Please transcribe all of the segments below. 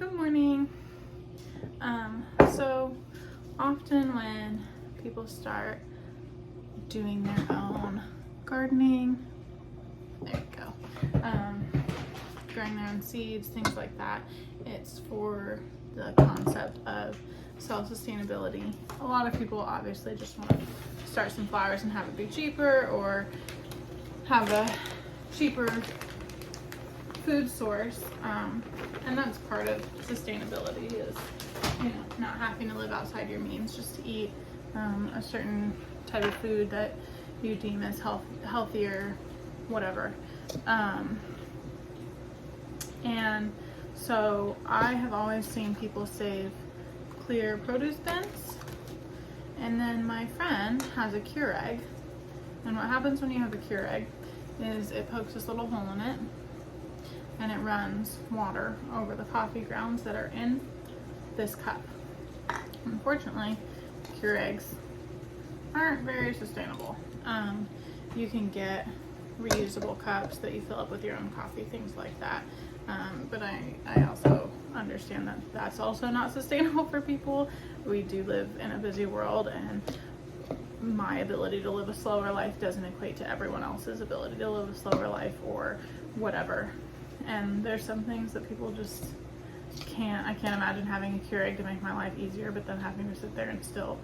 Good morning. So often when people start doing their own gardening, there we go, growing their own seeds, things like that, it's for the concept of self-sustainability. A lot of people obviously just want to start some flowers and have it be cheaper, or have a cheaper food source, and that's part of sustainability, is not having to live outside your means just to eat a certain type of food that you deem as healthier, whatever. And so I have always seen people save clear produce bins, and then my friend has a Keurig, and what happens when you have a Keurig is it pokes this little hole in it and it runs water over the coffee grounds that are in this cup. Unfortunately, Keurigs aren't very sustainable. You can get reusable cups that you fill up with your own coffee, things like that. But I also understand that that's also not sustainable for people. We do live in a busy world, and my ability to live a slower life doesn't equate to everyone else's ability to live a slower life or whatever. And there's some things that people just can't. I can't imagine having a Keurig to make my life easier, but then having to sit there and still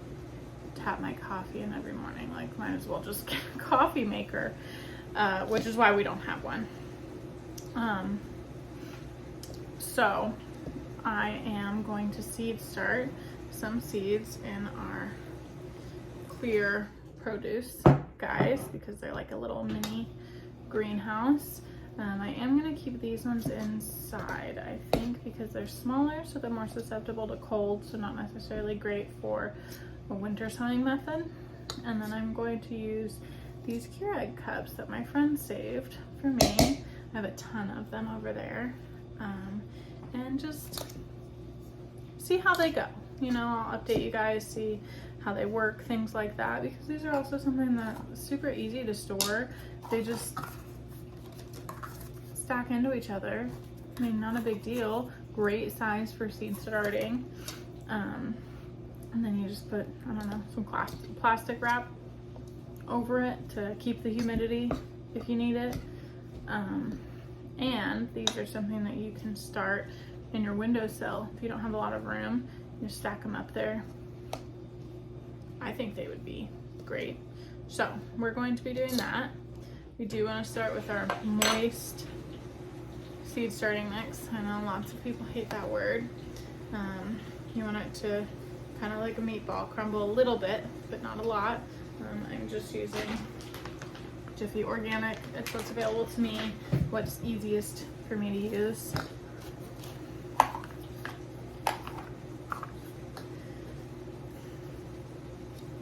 tap my coffee in every morning. Like, might as well just get a coffee maker, which is why we don't have one. So I am going to seed start some seeds in our clear produce guys, because they're like a little mini greenhouse. I am going to keep these ones inside, I think, because they're smaller, so they're more susceptible to cold, so not necessarily great for a winter sowing method. And then I'm going to use these Keurig cups that my friend saved for me. I have a ton of them over there, and just see how they go. I'll update you guys, see how they work, things like that, because these are also something that's super easy to store. They just stack into each other. I mean, not a big deal. Great size for seed starting. And then you just put, I don't know, some plastic wrap over it to keep the humidity if you need it. And these are something that you can start in your windowsill. If you don't have a lot of room, you just stack them up there. I think they would be great. So we're going to be doing that. We do want to start with our moist seed starting mix. I know lots of people hate that word. You want it to kind of like a meatball, crumble a little bit, but not a lot. I'm just using Jiffy Organic. It's what's available to me, what's easiest for me to use.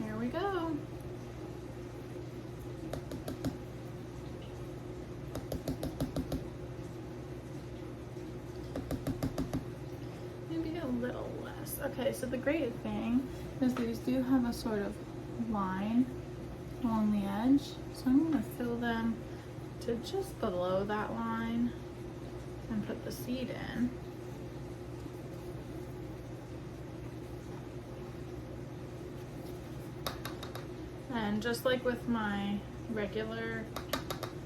Here we go. Maybe a little less. Okay, so the great thing is these do have a sort of line along the edge, so I'm going to fill them to just below that line and put the seed in. And just like with my regular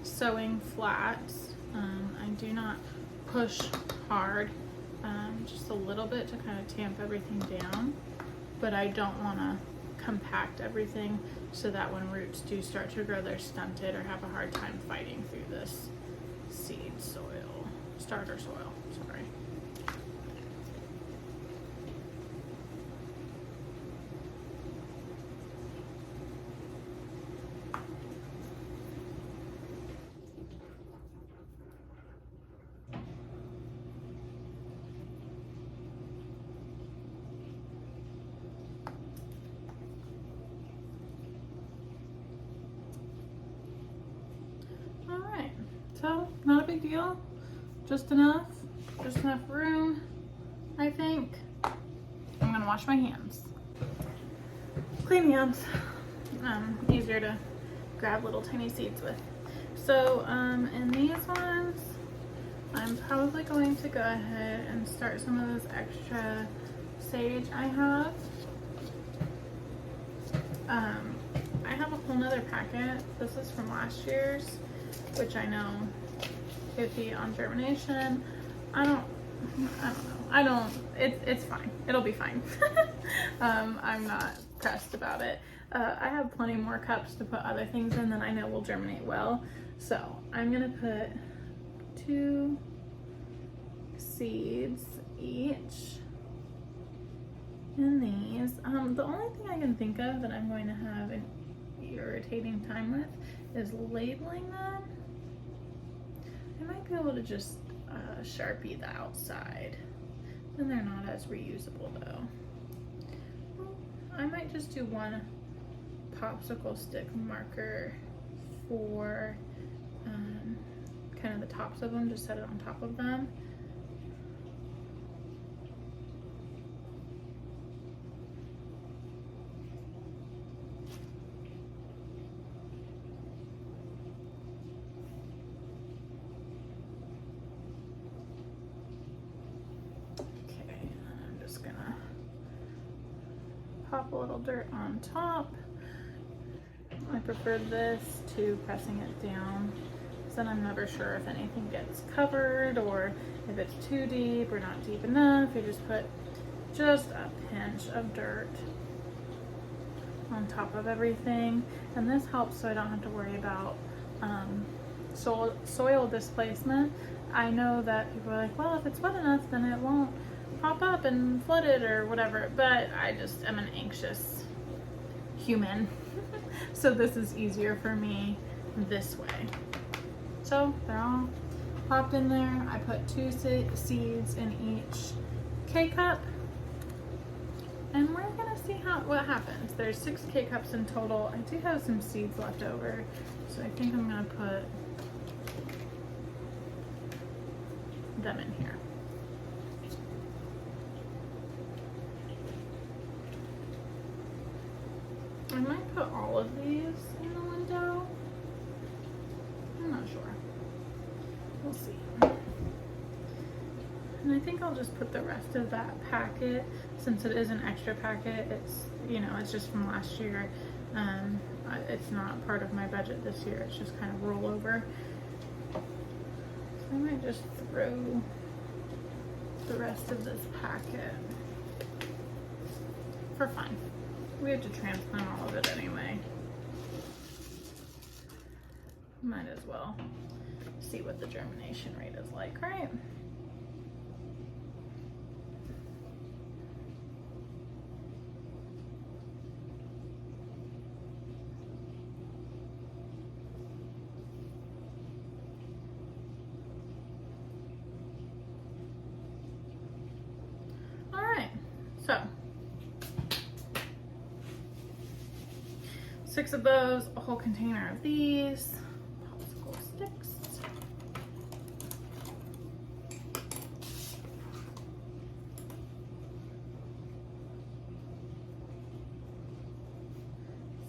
sowing flats, I do not push hard, just a little bit to kind of tamp everything down, but I don't want to compact everything so that when roots do start to grow, they're stunted or have a hard time fighting through this starter soil, sorry. So, not a big deal, just enough room, I think. I'm gonna wash my hands. Clean hands, easier to grab little tiny seeds with. So, in these ones, I'm probably going to go ahead and start some of this extra sage I have. I have a whole nother packet. This is from last year's, which I know 50 on germination. I don't know. It's fine. It'll be fine. I'm not pressed about it. I have plenty more cups to put other things in that I know will germinate well. So I'm gonna put 2 seeds each in these. The only thing I can think of that I'm going to have an irritating time with is labeling them. I might be able to just Sharpie the outside, and they're not as reusable though. I might just do one popsicle stick marker for kind of the tops of them, just set it on top of them. Pop a little dirt on top. I prefer this to pressing it down, because then I'm never sure if anything gets covered or if it's too deep or not deep enough. You just put just a pinch of dirt on top of everything, and this helps so I don't have to worry about soil displacement. I know that people are like, well, if it's wet enough then it won't pop up and flood it or whatever, but I just am an anxious human. So this is easier for me this way. So they're all popped in there. I put 2 seeds in each K-cup, and we're gonna see what happens. There's 6 K-cups in total. I do have some seeds left over, so I think I'm gonna put them in here. I might put all of these in the window. I'm not sure. We'll see. And I think I'll just put the rest of that packet, since it is an extra packet. It's, you know, it's just from last year. It's not part of my budget this year. It's just kind of rollover. So I might just throw the rest of this packet for fun. We have to transplant all of it anyway. Might as well see what the germination rate is like, right? All right, so 6 of those, a whole container of these popsicle sticks.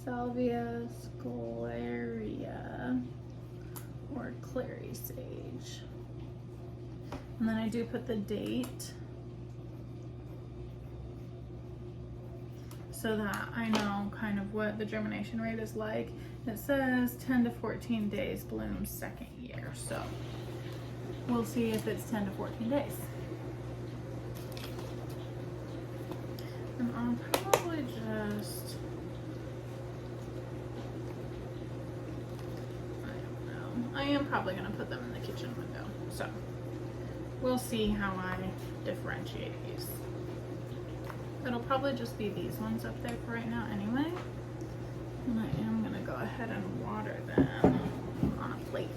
Salvia scleria, or clary sage. And then I do put the date, so that I know kind of what the germination rate is like. It says 10 to 14 days blooms second year, so we'll see if it's 10 to 14 days. And I'll probably just, I don't know, I am probably gonna put them in the kitchen window, so we'll see how I differentiate these. It'll probably just be these ones up there for right now anyway. And I am gonna go ahead and water them on a plate.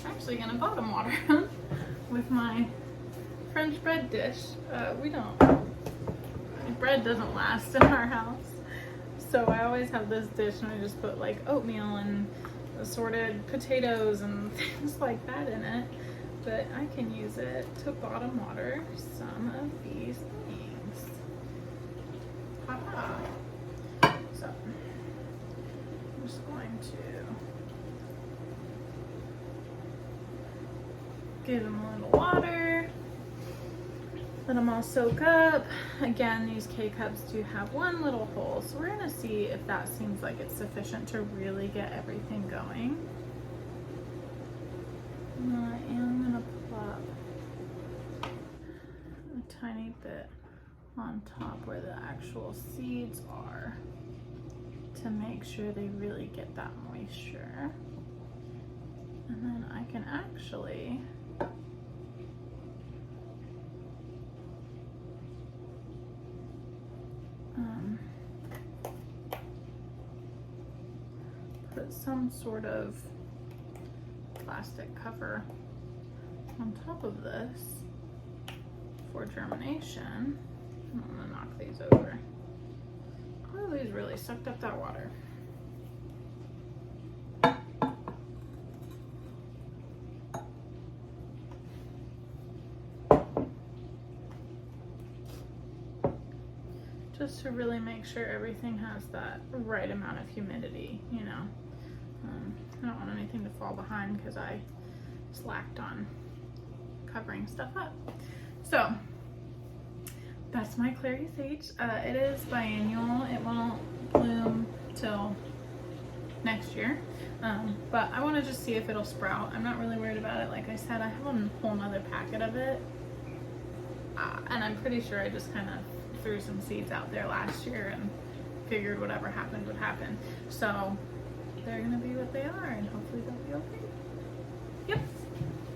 I'm actually gonna bottom water them with my French bread dish. Bread doesn't last in our house. So I always have this dish and I just put like oatmeal and assorted potatoes and things like that in it. But I can use it to bottom water some of these things. going to give them a little water, let them all soak up. Again, these K-cups do have one little hole, so we're gonna see if that seems like it's sufficient to really get everything going. And I am gonna plop a tiny bit on top where the actual seeds are to make sure they really get that moisture. And then I can actually put some sort of plastic cover on top of this for germination. I'm gonna knock these over. Oh, these really sucked up that water. Just to really make sure everything has that right amount of humidity, you know. I don't want anything to fall behind because I slacked on covering stuff up. So that's my clary sage. It is biennial. It won't bloom till next year, but I want to just see if it'll sprout. I'm not really worried about it. Like I said, I have a whole nother packet of it, and I'm pretty sure I just kind of threw some seeds out there last year and figured whatever happened would happen. So they're gonna be what they are, and hopefully they'll be okay. Yep.